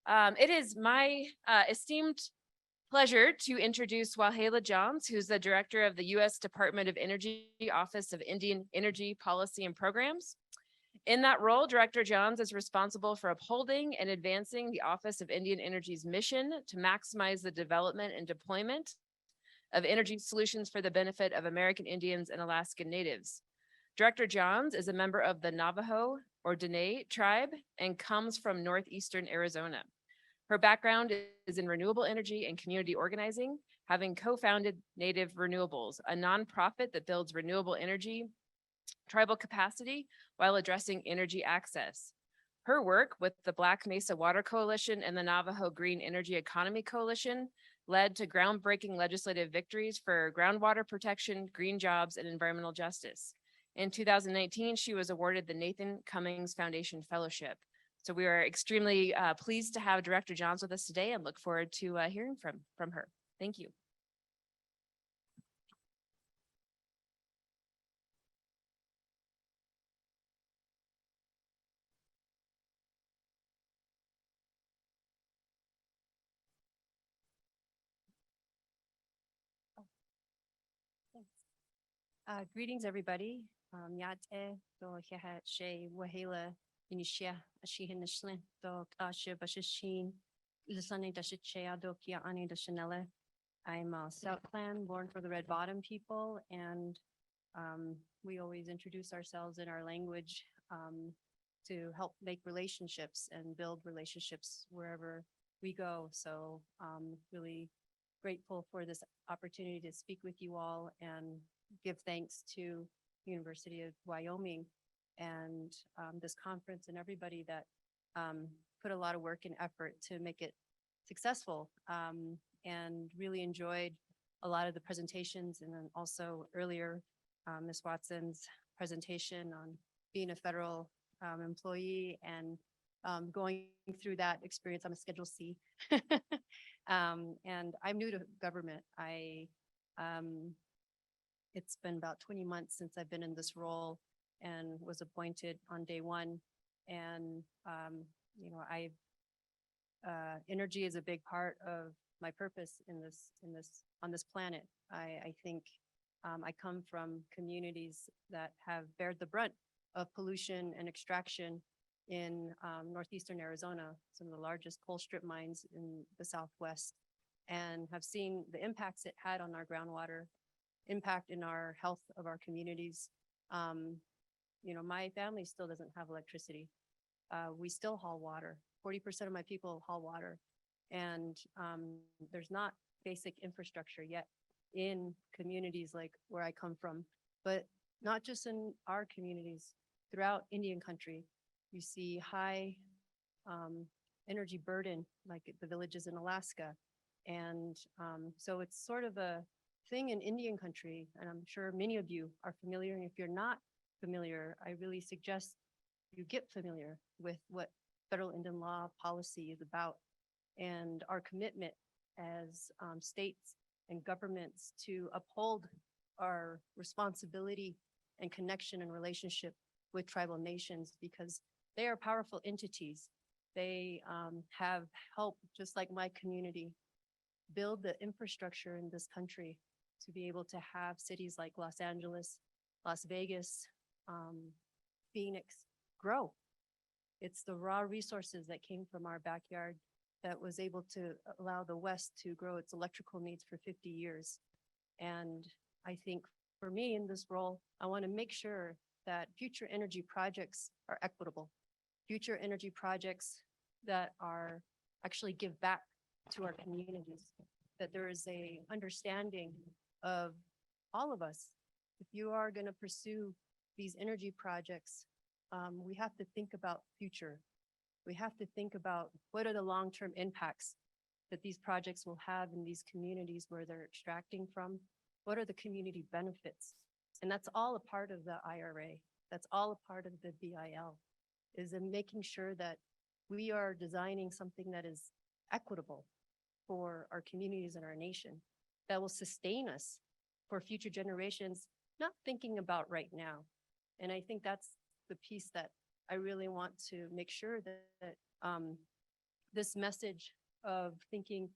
It is my esteemed pleasure to introduce Wahleah Johns, who's the director of the U.S. Department of Energy Office of Indian Energy Policy and Programs. In that role, Director Johns is responsible for upholding and advancing the Office of Indian Energy's mission to maximize the development and deployment of energy solutions for the benefit of American Indians and Alaskan Natives. Director Johns is a member of the Navajo or Dene tribe and comes from northeastern Arizona. Her background is in renewable energy and community organizing, having co-founded Native Renewables, a nonprofit that builds renewable energy tribal capacity while addressing energy access. Her work with the Black Mesa Water Coalition and the Navajo Green Energy Economy Coalition led to groundbreaking legislative victories for groundwater protection, green jobs, and environmental justice. In 2019, she was awarded the Nathan Cummings Foundation Fellowship. So we are extremely pleased to have Director Johns with us today and look forward to hearing from her. Thank you. Greetings, everybody. Yate do heha she Wahleah inishia ashihin nishlin do ashe bashishin listening to shea do kia ani de chanela. I'm a South Clan, born for the Red Bottom people, and we always introduce ourselves in our language to help make relationships and build relationships wherever we go. So really grateful for this opportunity to speak with you all and give thanks to University of Wyoming and this conference and everybody that put a lot of work and effort to make it successful, and really enjoyed a lot of the presentations, and then also earlier Ms. Watson's presentation on being a federal employee and going through that experience. I'm a Schedule C. And I'm new to government. It's been about 20 months since I've been in this role and was appointed on day one. And, energy is a big part of my purpose on this planet. I think I come from communities that have bared the brunt of pollution and extraction in northeastern Arizona, some of the largest coal strip mines in the Southwest, and have seen the impacts it had on our groundwater, impact in our health of our communities. My family still doesn't have electricity. We still haul water. 40% of my people haul water. And there's not basic infrastructure yet in communities like where I come from, but not just in our communities, throughout Indian country. You see high energy burden, like the villages in Alaska. And so it's sort of a thing in Indian country, and I'm sure many of you are familiar. And if you're not familiar, I really suggest you get familiar with what federal Indian law policy is about and our commitment as states and governments to uphold our responsibility and connection and relationship with tribal nations, because they are powerful entities. They have helped, just like my community, build the infrastructure in this country to be able to have cities like Los Angeles, Las Vegas, Phoenix grow. It's the raw resources that came from our backyard that was able to allow the West to grow its electrical needs for 50 years. And I think for me in this role, I want to make sure that future energy projects are equitable, future energy projects that are actually give back to our communities, that there is a understanding of all of us. If you are going to pursue these energy projects, we have to think about future. We have to think about what are the long-term impacts that these projects will have in these communities where they're extracting from. What are the community benefits? And that's all a part of the IRA. That's all a part of the BIL, is in making sure that we are designing something that is equitable for our communities and our nation, that will sustain us for future generations, not thinking about right now. And I think that's the piece that I really want to make sure that this message of thinking,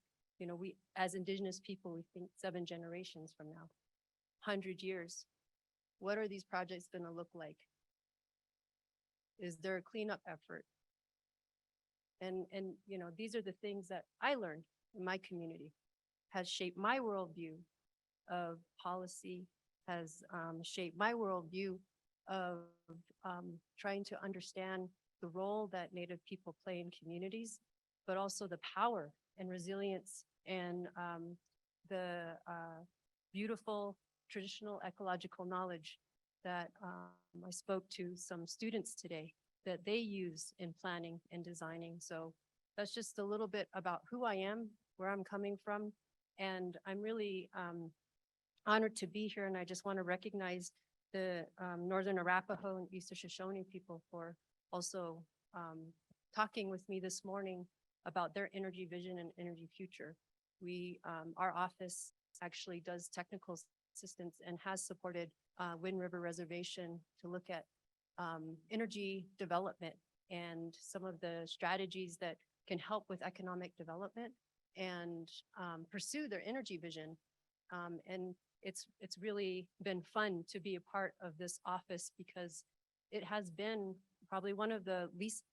we, as Indigenous people, we think 7 generations from now, 100 years. What are these projects going to look like? Is there a cleanup effort? And these are the things that I learned in my community, has shaped my worldview of policy, has shaped my worldview of trying to understand the role that Native people play in communities, but also the power and resilience and the beautiful traditional ecological knowledge that I spoke to some students today that they use in planning and designing. So that's just a little bit about who I am, where I'm coming from. And I'm really honored to be here. And I just want to recognize the Northern Arapaho and Eastern Shoshone people for also talking with me this morning about their energy vision and energy future. Our office actually does technical assistance and has supported Wind River Reservation to look at energy development and some of the strategies that can help with economic development and pursue their energy vision. And it's really been fun to be a part of this office because it has been probably one of the least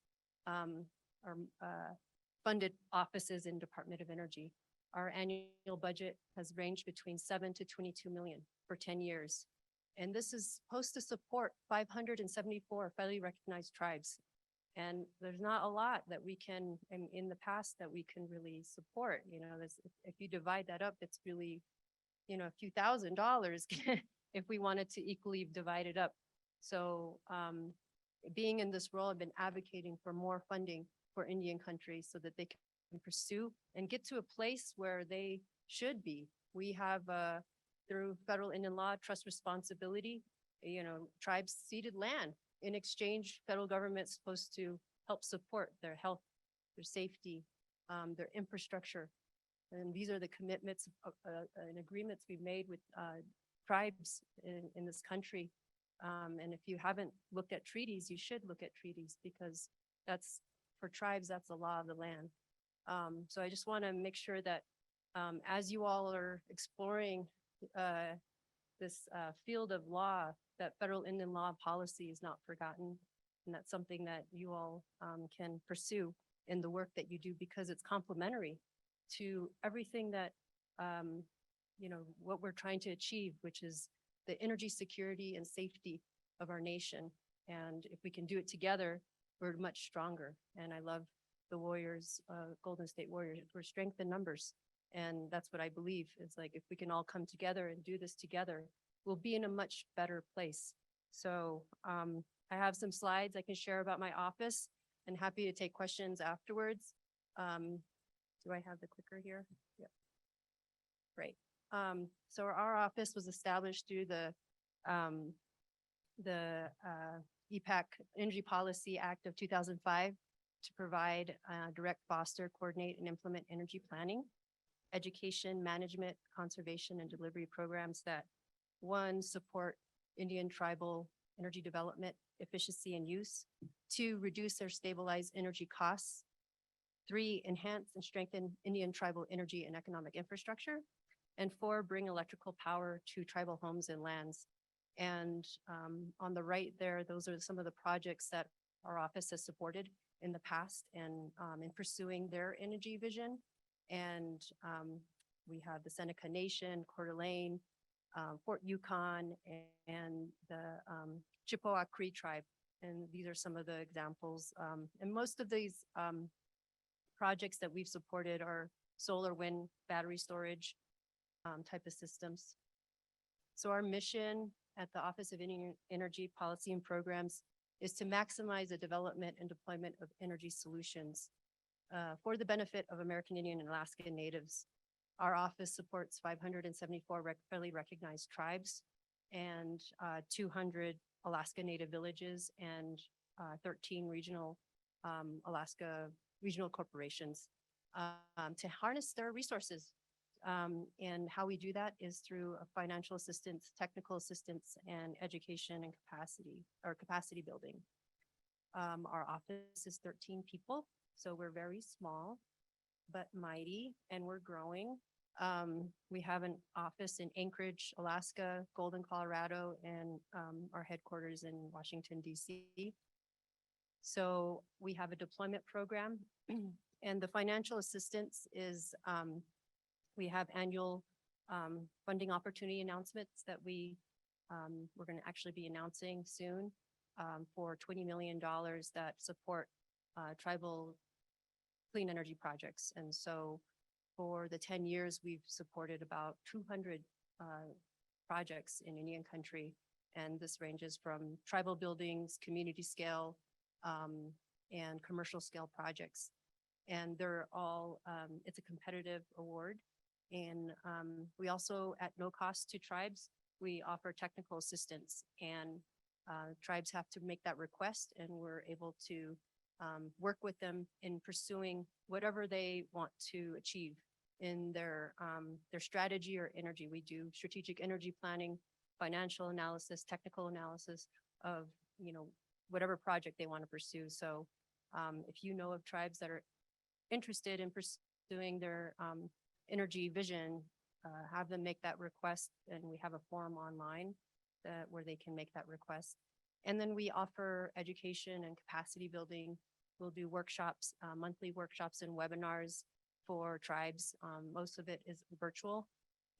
funded offices in Department of Energy. Our annual budget has ranged between 7 to 22 million for 10 years. And this is supposed to support 574 federally recognized tribes. And there's not a lot that we can, in the past, that we can really support. If you divide that up, it's really, a few $1,000s if we wanted to equally divide it up. So being in this role, I've been advocating for more funding for Indian countries so that they can pursue and get to a place where they should be. We have, through federal Indian law, trust responsibility, tribes ceded land. In exchange, federal government's supposed to help support their health, their safety, their infrastructure. And these are the commitments and agreements we've made with tribes in this country. And if you haven't looked at treaties, you should look at treaties because that's, for tribes, that's the law of the land. So I just want to make sure that as you all are exploring this field of law, that federal Indian law policy is not forgotten. And that's something that you all can pursue in the work that you do because it's complementary to everything that, what we're trying to achieve, which is the energy security and safety of our nation. And if we can do it together, we're much stronger. And I love the Warriors, Golden State Warriors. We're strength in numbers. And that's what I believe. It's like, if we can all come together and do this together, we'll be in a much better place. So I have some slides I can share about my office and happy to take questions afterwards. Do I have the clicker here? Yep. Great. So our office was established through the EPAC Energy Policy Act of 2005 to provide, direct, foster, coordinate, and implement energy planning, education, management, conservation, and delivery programs that, one, support Indian tribal energy development, efficiency, and use; two, reduce or stabilize energy costs; three, enhance and strengthen Indian tribal energy and economic infrastructure; and four, bring electrical power to tribal homes and lands. And on the right there, those are some of the projects that our office has supported in the past and in pursuing their energy vision. And we have the Seneca Nation, Coeur d'Alene, Fort Yukon, and the Chippewa Cree tribe. And these are some of the examples. And most of these projects that we've supported are solar, wind, battery storage type of systems. So our mission at the Office of Indian Energy Policy and Programs is to maximize the development and deployment of energy solutions for the benefit of American Indian and Alaskan Natives. Our office supports 574 federally recognized tribes and 200 Alaska Native villages and 13 regional Alaska regional corporations to harness their resources. And how we do that is through financial assistance, technical assistance, and education and capacity building. Our office is 13 people. So we're very small, but mighty, and we're growing. We have an office in Anchorage, Alaska, Golden, Colorado, and our headquarters in Washington, DC. So we have a deployment program, and the financial assistance is we have annual funding opportunity announcements that we're going to actually be announcing soon for $20 million that support tribal clean energy projects. And so for the 10 years, we've supported about 200 projects in Indian country. And this ranges from tribal buildings, community scale, and commercial scale projects. And they're all, it's a competitive award. And we also, at no cost to tribes, we offer technical assistance, and tribes have to make that request, and we're able to work with them in pursuing whatever they want to achieve in their strategy or energy. We do strategic energy planning, financial analysis, technical analysis of, whatever project they want to pursue. So if you know of tribes that are interested in pursuing their energy vision, have them make that request, and we have a form online where they can make that request. And then we offer education and capacity building. We'll do workshops, monthly workshops and webinars for tribes. Most of it is virtual.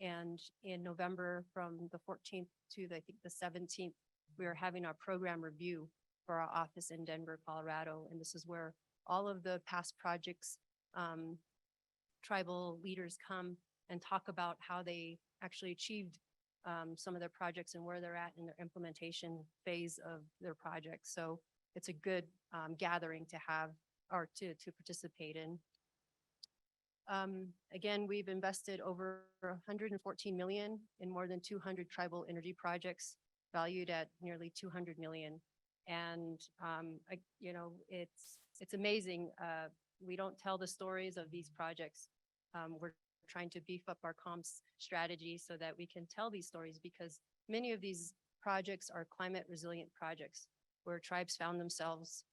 And in November, from the 14th to I think the 17th, we are having our program review for our office in Denver, Colorado. And this is where all of the past projects, tribal leaders come and talk about how they actually achieved some of their projects and where they're at in their implementation phase of their projects. So it's a good gathering to have or to participate in. Again, we've invested over 114 million in more than 200 tribal energy projects valued at nearly 200 million. And, it's amazing. We don't tell the stories of these projects. We're trying to beef up our comms strategy so that we can tell these stories, because many of these projects are climate resilient projects where tribes found themselves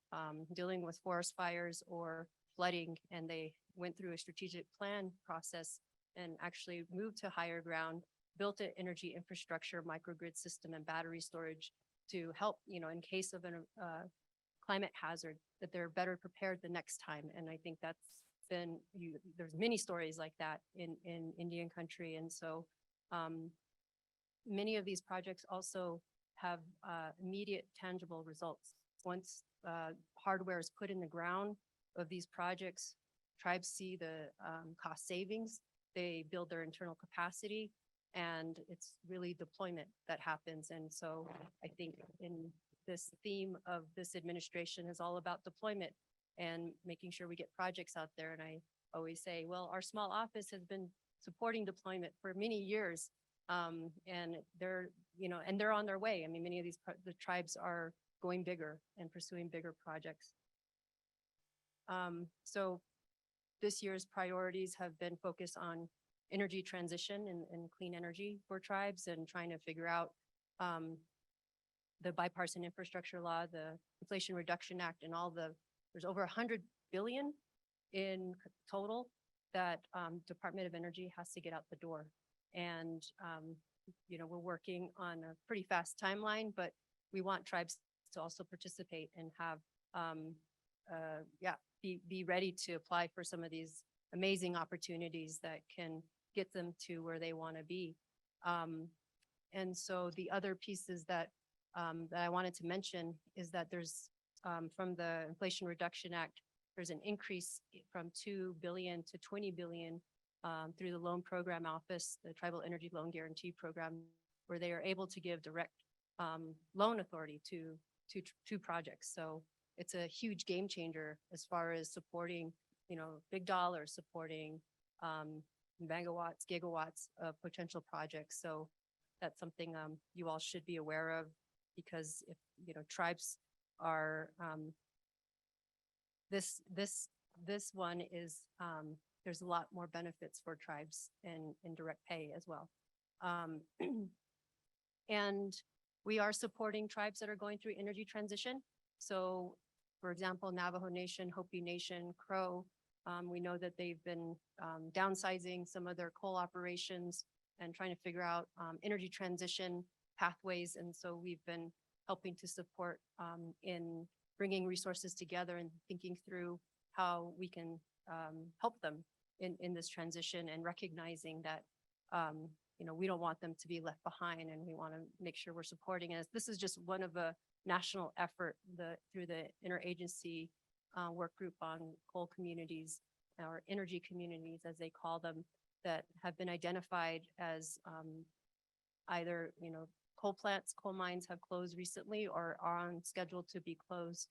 dealing with forest fires or flooding, and they went through a strategic plan process and actually moved to higher ground, built an energy infrastructure, microgrid system, and battery storage to help, in case of a climate hazard, that they're better prepared the next time. And I think that's been, there's many stories like that in Indian country. And so many of these projects also have immediate tangible results. Once hardware is put in the ground of these projects, tribes see the cost savings, they build their internal capacity, and it's really deployment that happens. And so I think in this theme of this administration is all about deployment and making sure we get projects out there. And I always say, well, our small office has been supporting deployment for many years. And they're on their way. I mean, many of the tribes are going bigger and pursuing bigger projects. So this year's priorities have been focused on energy transition and clean energy for tribes, and trying to figure out the bipartisan infrastructure law, the Inflation Reduction Act, and there's over 100 billion in total that Department of Energy has to get out the door. And, we're working on a pretty fast timeline, but we want tribes to also participate and have, be ready to apply for some of these amazing opportunities that can get them to where they want to be. And so the other pieces that I wanted to mention is that there's, from the Inflation Reduction Act, there's an increase from 2 billion to 20 billion through the Loan Program Office, the Tribal Energy Loan Guarantee Program, where they are able to give direct loan authority to projects. So it's a huge game changer as far as supporting, big dollars, supporting megawatts, gigawatts of potential projects. So that's something you all should be aware of, because if, tribes are, this one is, there's a lot more benefits for tribes in direct pay as well. And we are supporting tribes that are going through energy transition. So For example, Navajo Nation, Hopi Nation, Crow, we know that they've been downsizing some of their coal operations and trying to figure out energy transition pathways. And so we've been helping to support in bringing resources together and thinking through how we can help them in this transition, and recognizing that we don't want them to be left behind, and we want to make sure we're supporting it. This is just one of a national effort through the interagency work group on coal communities, or energy communities, as they call them, that have been identified as either, coal plants, coal mines have closed recently or are on schedule to be closed.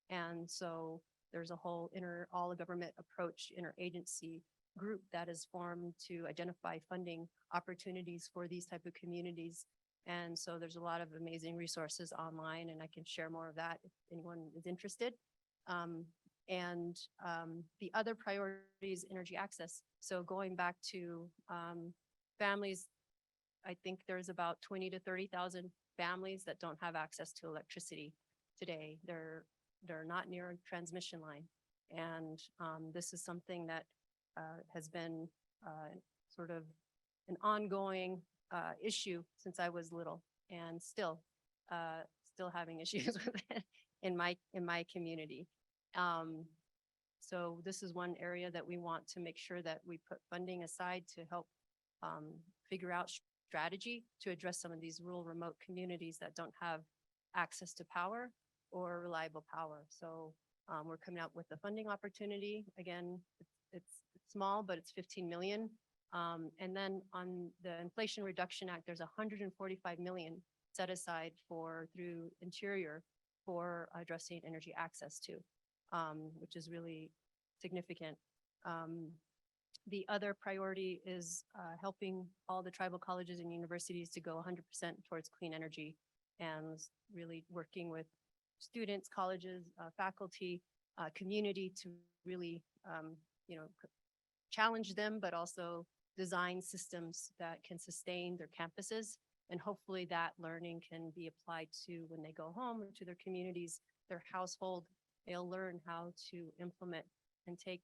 And so there's a whole all government approach interagency group that is formed to identify funding opportunities for these type of communities. And so there's a lot of amazing resources online, and I can share more of that if anyone is interested. The other priority is energy access. So going back to families, I think there's about 20 to 30,000 families that don't have access to electricity today. They're not near a transmission line. And this is something that has been sort of an ongoing issue since I was little, and still having issues with it in my community. So this is one area that we want to make sure that we put funding aside to help figure out strategy to address some of these rural, remote communities that don't have access to power or reliable power. So we're coming out with a funding opportunity. Again, it's small, but it's 15 million. And then on the Inflation Reduction Act, there's 145 million set aside through Interior for addressing energy access to, which is really significant. The other priority is helping all the tribal colleges and universities to go 100% towards clean energy, and really working with students, colleges, faculty, community to really, challenge them, but also design systems that can sustain their campuses. And hopefully that learning can be applied to when they go home or to their communities, their household. They'll learn how to implement and take,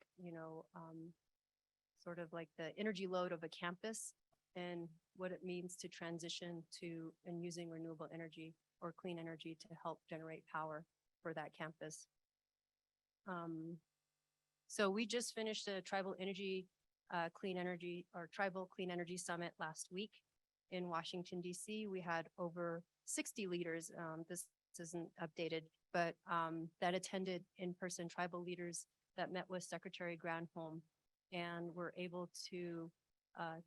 sort of like the energy load of a campus and what it means to transition to and using renewable energy or clean energy to help generate power for that campus. So we just finished a tribal energy, clean energy or tribal clean energy summit last week in Washington, D.C. We had over 60 leaders. This isn't updated, but that attended in-person tribal leaders that met with Secretary Granholm, and were able to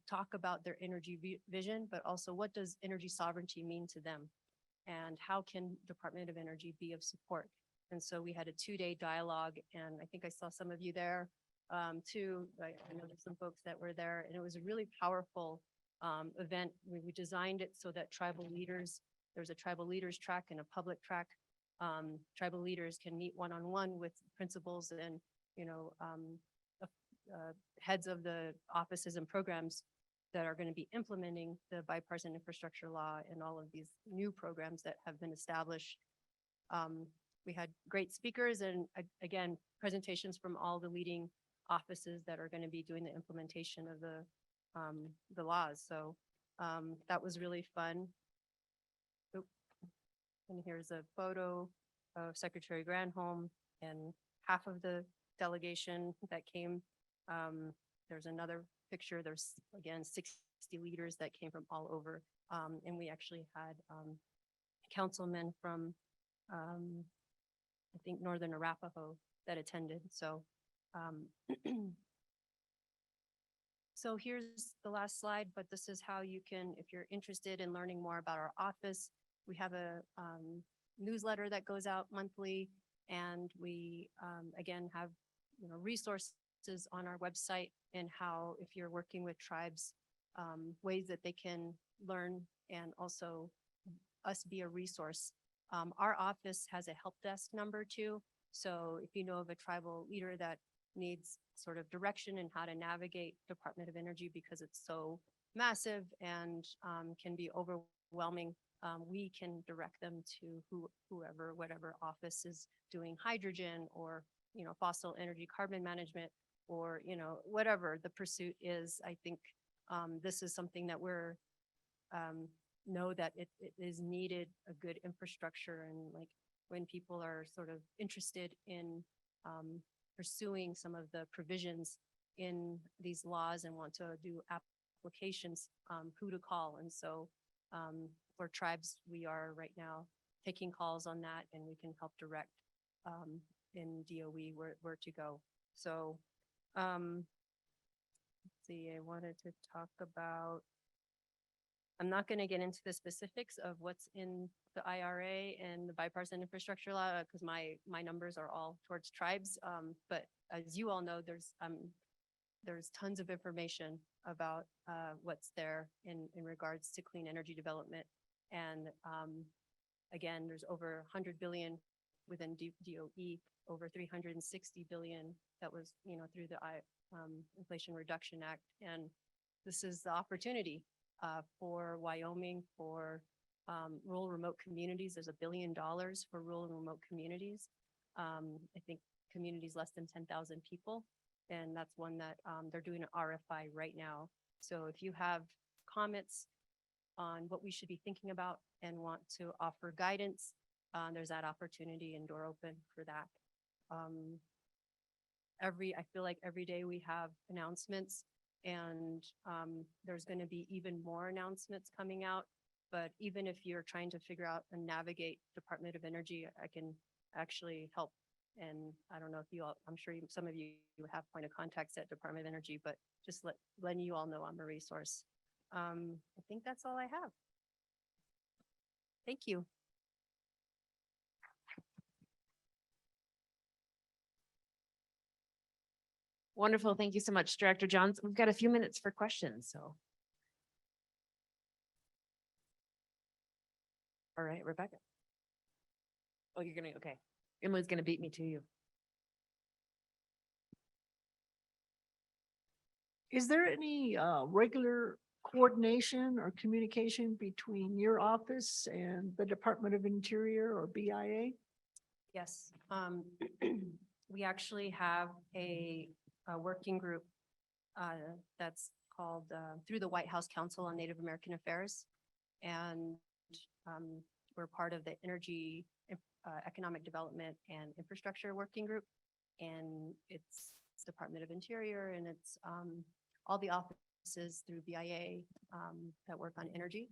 talk about their energy vision, but also what does energy sovereignty mean to them, and how can Department of Energy be of support. And so we had a 2-day dialogue, and I think I saw some of you there too. I know there's some folks that were there, and it was a really powerful event. We designed it so that tribal leaders, there's a tribal leaders track and a public track. Tribal leaders can meet one-on-one with principals and, heads of the offices and programs that are going to be implementing the bipartisan infrastructure law and all of these new programs that have been established. We had great speakers and again, presentations from all the leading offices that are going to be doing the implementation of the laws. So that was really fun. Oop. And here's a photo of Secretary Granholm and half of the delegation that came. There's another picture. There's again 60 leaders that came from all over. And we actually had councilmen from I think Northern Arapaho that attended. So so here's the last slide, but this is how you can, if you're interested in learning more about our office, we have a newsletter that goes out monthly, and we again have resources on our website, and how, if you're working with tribes, ways that they can learn and also us be a resource. Our office has a help desk number too. So if you know of a tribal leader that needs sort of direction in how to navigate Department of Energy, because it's so massive and can be overwhelming, we can direct them to whoever, whatever office is doing hydrogen or, fossil energy carbon management or, whatever the pursuit is. I think this is something that we're know that it is needed, a good infrastructure, and like when people are sort of interested in pursuing some of the provisions in these laws and want to do applications, who to call. And so for tribes, we are right now taking calls on that, and we can help direct in DOE where to go. So let's see, I wanted to talk about, I'm not going to get into the specifics of what's in the IRA and the bipartisan infrastructure law because my numbers are all towards tribes. But as you all know, there's tons of information about what's there in regards to clean energy development. And again, there's over 100 billion within DOE, over 360 billion that was, through the Inflation Reduction Act. And this is the opportunity for Wyoming, for rural remote communities. There's $1 billion for rural and remote communities. I think communities less than 10,000 people. And that's one that they're doing an RFI right now. So if you have comments on what we should be thinking about and want to offer guidance, there's that opportunity and door open for that. I feel like every day we have announcements, and there's going to be even more announcements coming out. But even if you're trying to figure out and navigate Department of Energy, I can actually help. And I don't know if you all, I'm sure some of you have point of contacts at Department of Energy, but just letting you all know I'm a resource. I think that's all I have. Thank you. Wonderful. Thank you so much, Director Johns. We've got a few minutes for questions, so. All right, Rebecca. Oh, you're gonna, okay. Emily's gonna beat me to you. Is there any regular coordination or communication between your office and the Department of Interior or BIA? Yes, we actually have a working group that's called through the White House Council on Native American Affairs. And we're part of the Energy, Economic Development and Infrastructure Working Group. And it's Department of Interior, and it's all the offices through BIA that work on energy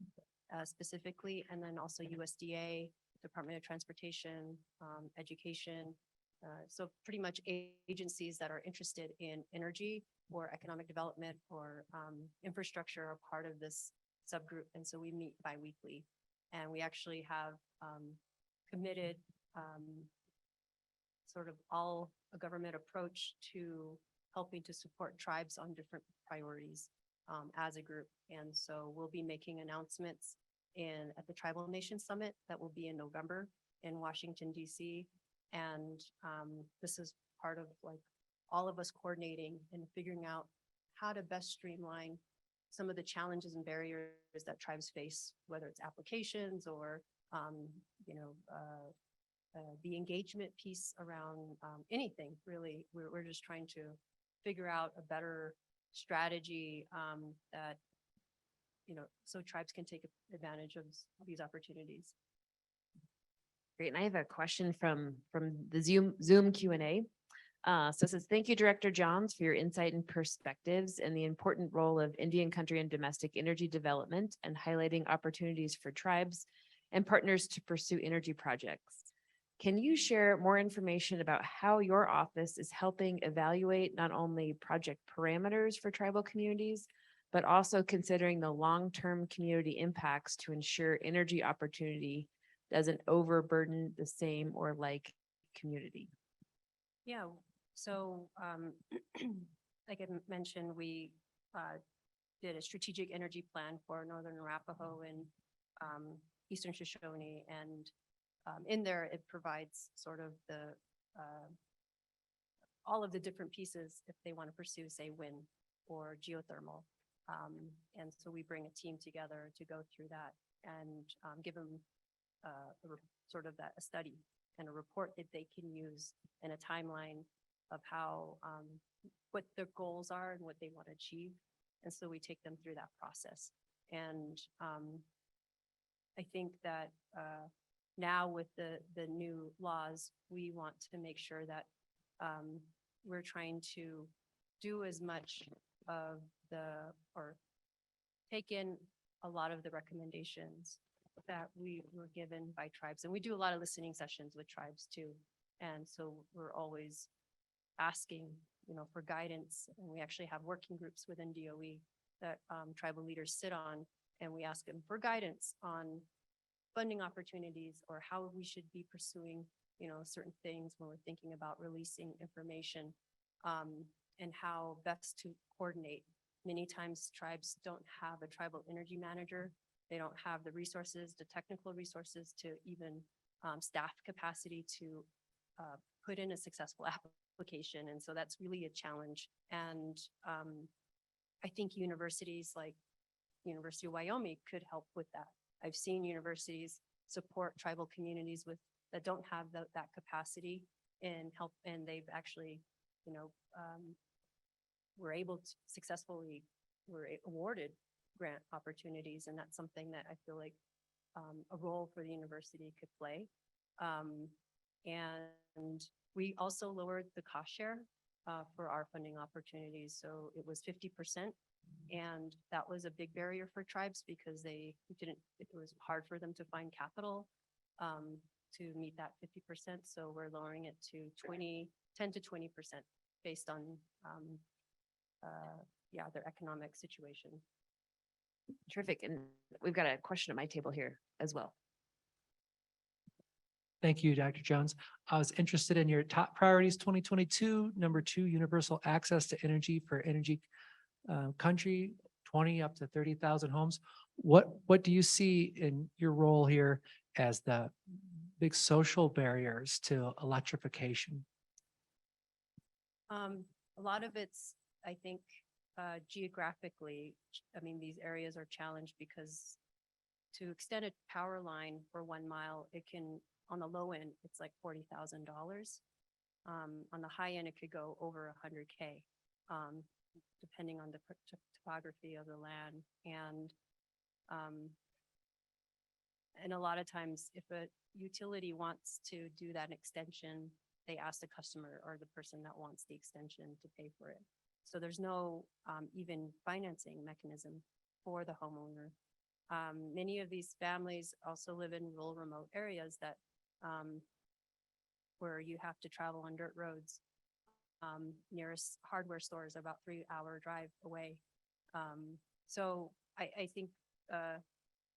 specifically, and then also USDA, Department of Transportation, Education. So pretty much agencies that are interested in energy or economic development or infrastructure are part of this subgroup. And so we meet bi-weekly, and we actually have committed sort of all a government approach to helping to support tribes on different priorities as a group. And so we'll be making announcements at the Tribal Nation Summit that will be in November in Washington, DC. And this is part of like all of us coordinating and figuring out how to best streamline some of the challenges and barriers that tribes face, whether it's applications or, the engagement piece around anything, really. We're just trying to figure out a better strategy that, so tribes can take advantage of these opportunities. Great. And I have a question from the Zoom Q&A. So it says, thank you, Director Johns, for your insight and perspectives and the important role of Indian country and domestic energy development and highlighting opportunities for tribes and partners to pursue energy projects. Can you share more information about how your office is helping evaluate not only project parameters for tribal communities, but also considering the long-term community impacts to ensure energy opportunity doesn't overburden the same or like community? Yeah, so like I mentioned, we did a strategic energy plan for Northern Arapaho and Eastern Shoshone, and in there it provides sort of the all of the different pieces if they want to pursue, say, wind or geothermal. And so we bring a team together to go through that. give them sort of a study and a report that they can use and a timeline of how, what their goals are and what they want to achieve. And so we take them through that process. And I think that now with the new laws, we want to make sure that we're trying to do as much of or take in a lot of the recommendations that we were given by tribes. And we do a lot of listening sessions with tribes too. And so we're always asking, for guidance. And we actually have working groups within DOE that tribal leaders sit on, and we ask them for guidance on funding opportunities or how we should be pursuing, certain things when we're thinking about releasing information, and how best to coordinate. Many times tribes don't have a tribal energy manager. They don't have the resources, the technical resources to even staff capacity to put in a successful application. And so that's really a challenge. And I think universities like University of Wyoming could help with that. I've seen universities support tribal communities that don't have that capacity and help, and they've actually, were able to successfully were awarded grant opportunities, and that's something that I feel like a role for the university could play. And we also lowered the cost share for our funding opportunities. So it was 50%. And that was a big barrier for tribes because it was hard for them to find capital to meet that 50%. So we're lowering it to 10 to 20% based on, their economic situation. Terrific. And we've got a question at my table here as well. Thank you, Dr. Jones. I was interested in your top priorities 2022. Number 2, universal access to energy for energy country, 20 up to 30,000 homes. What do you see in your role here as the big social barriers to electrification? A lot of it's, I think, geographically, these areas are challenged because to extend a power line for 1 mile, it can, on the low end, it's like $40,000. On the high end, it could go over 100K, depending on the topography of the land. And a lot of times, if a utility wants to do that extension, they ask the customer or the person that wants the extension to pay for it. So there's no even financing mechanism for the homeowner. Many of these families also live in rural, remote areas that where you have to travel on dirt roads. Nearest hardware store is about 3-hour drive away. So I think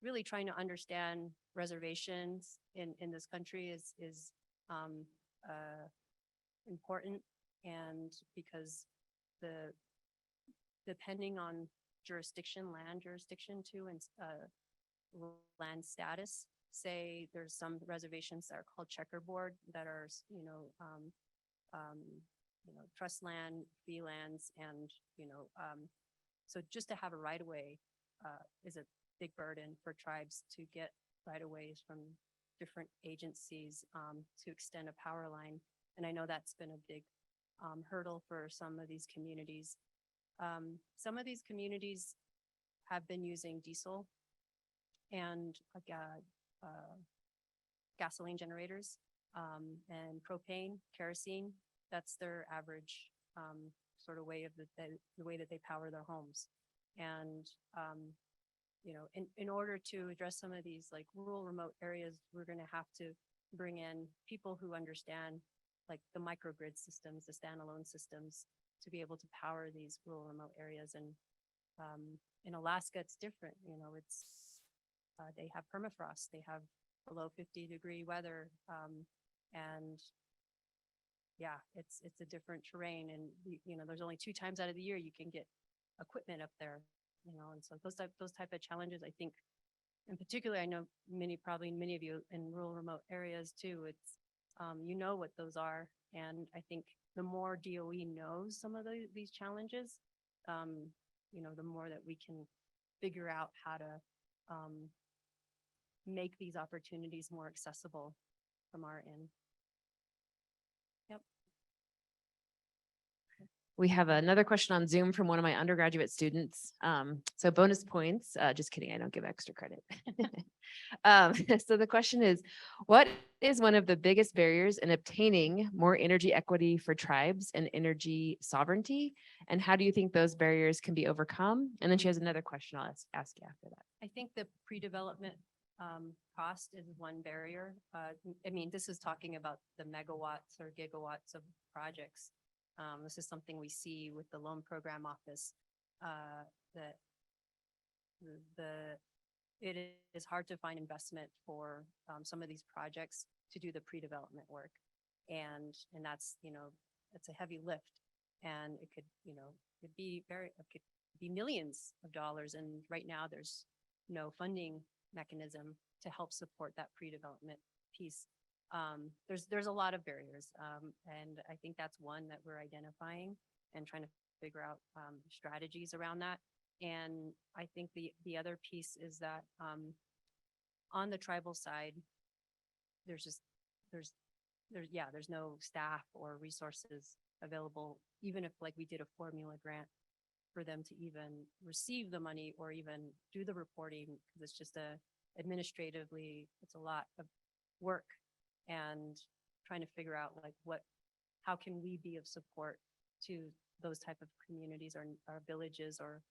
really trying to understand reservations in this country is important, and because depending on land jurisdiction too, and land status, say there's some reservations that are called checkerboard that are, trust land, fee lands, and, so just to have a right of way is a big burden for tribes to get right of ways from different agencies to extend a power line. And I know that's been a big hurdle for some of these communities. Some of these communities have been using diesel and gasoline generators and propane, kerosene. That's their average sort of way of the way that they power their homes. And in order to address some of these like rural, remote areas, we're going to have to bring in people who understand like the microgrid systems, the standalone systems, to be able to power these rural, remote areas. And in Alaska, it's different. It's they have permafrost, they have below 50-degree weather, and yeah, it's a different terrain. And there's only 2 times out of the year you can get equipment up there. And so those type of challenges, I think, in particular, I know many of you in rural, remote areas too. It's what those are, and I think the more DOE knows some of these challenges, the more that we can figure out how to make these opportunities more accessible from our end. We have another question on Zoom from one of my undergraduate students. So bonus points, just kidding, I don't give extra credit. So the question is, what is one of the biggest barriers in obtaining more energy equity for tribes and energy sovereignty? And how do you think those barriers can be overcome? And then she has another question I'll ask you after that. I think the pre-development cost is one barrier. I mean, this is talking about the megawatts or gigawatts of projects. This is something we see with the loan program office, that it is hard to find investment for some of these projects to do the pre-development work. And that's, it's a heavy lift, and it could be millions of dollars. And right now there's no funding mechanism to help support that pre-development piece. There's a lot of barriers. And I think that's one that we're identifying and trying to figure out strategies around that. And I think the other piece is that on the tribal side, there's no staff or resources available, even if like we did a formula grant for them to even receive the money or even do the reporting, because it's just administratively, it's a lot of work. And trying to figure out like how can we be of support to those type of communities or villages or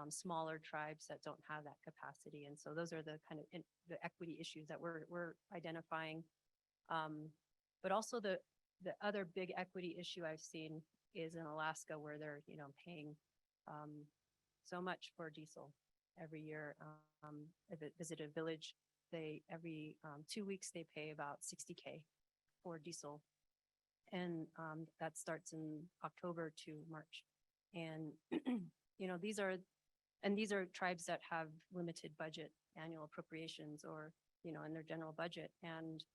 smaller tribes that don't have that capacity. And so those are the kind of the equity issues that we're identifying. But also the other big equity issue I've seen is in Alaska, where they're, paying so much for diesel every year. If I visit a village, every 2 weeks, they pay about $60K for diesel. And that starts in October to March. And, these are tribes that have limited budget, annual appropriations, or, in their general budget, and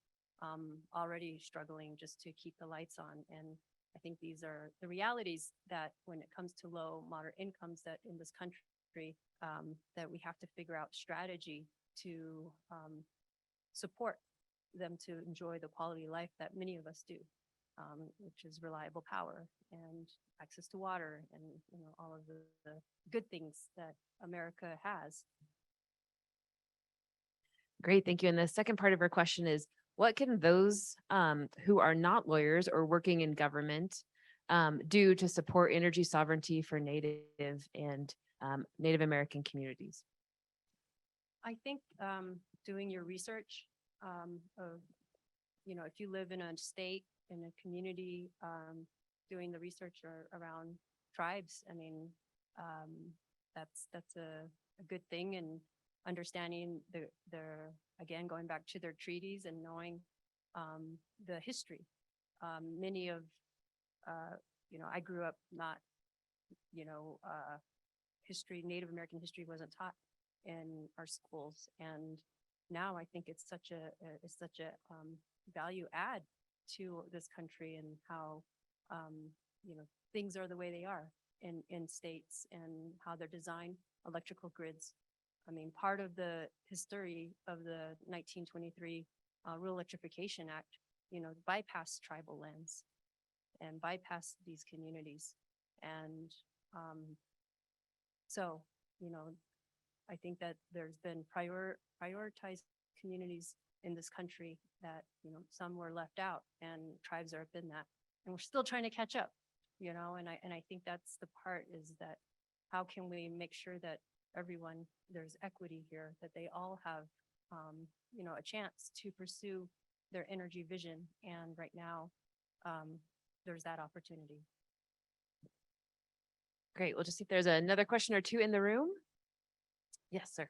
already struggling just to keep the lights on. And I think these are the realities that when it comes to low, moderate incomes that in this country, that we have to figure out strategy to support them to enjoy the quality of life that many of us do, which is reliable power and access to water and all of the good things that America has. Great, thank you. And the second part of her question is, what can those who are not lawyers or working in government do to support energy sovereignty for Native and Native American communities? I think doing your research of, if you live in a state, in a community, doing the research around tribes, I mean, that's a good thing. And understanding again, going back to their treaties and knowing the history. Many of, I grew up not, history, Native American history wasn't taught in our schools. And now I think it's such a value add to this country, and how, things are the way they are in states and how they're designed, electrical grids. I mean, part of the history of the 1923 Rural Electrification Act, bypassed tribal lands and bypassed these communities. And so, I think that there's been prioritized communities in this country that, some were left out, and tribes are up in that. And we're still trying to catch up, and I think that's the part, is that how can we make sure that everyone, there's equity here, that they all have, a chance to pursue their energy vision. And right now, there's that opportunity. Great, we'll just see if there's another question or two in the room. Yes, sir.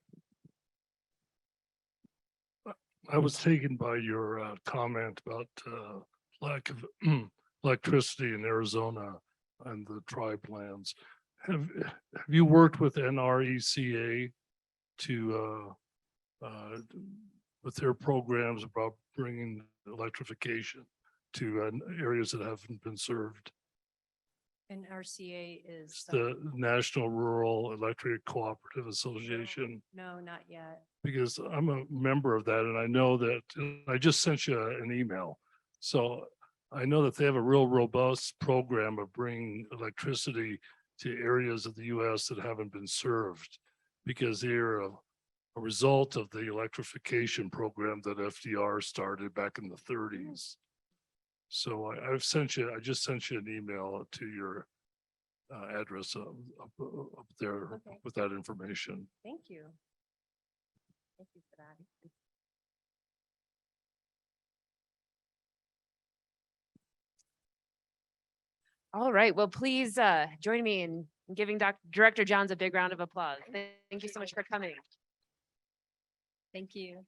I was taken by your comment about lack of electricity in Arizona and the tribe lands. Have you worked with NRECA to with their programs about bringing electrification to areas that haven't been served? And RCA is, It's the National Rural Electric Cooperative Association, no, not yet. because I'm a member of that and I know that, I just sent you an email. So I know that they have a real robust program of bringing electricity to areas of the US that haven't been served, because they're a result of the electrification program that FDR started back in the thirties. So I just sent you an email to your address up there Okay. with that information. Thank you. Thank you for that. All right, well, please join me in giving Director Johns a big round of applause. Thank you so much for coming. Thank you.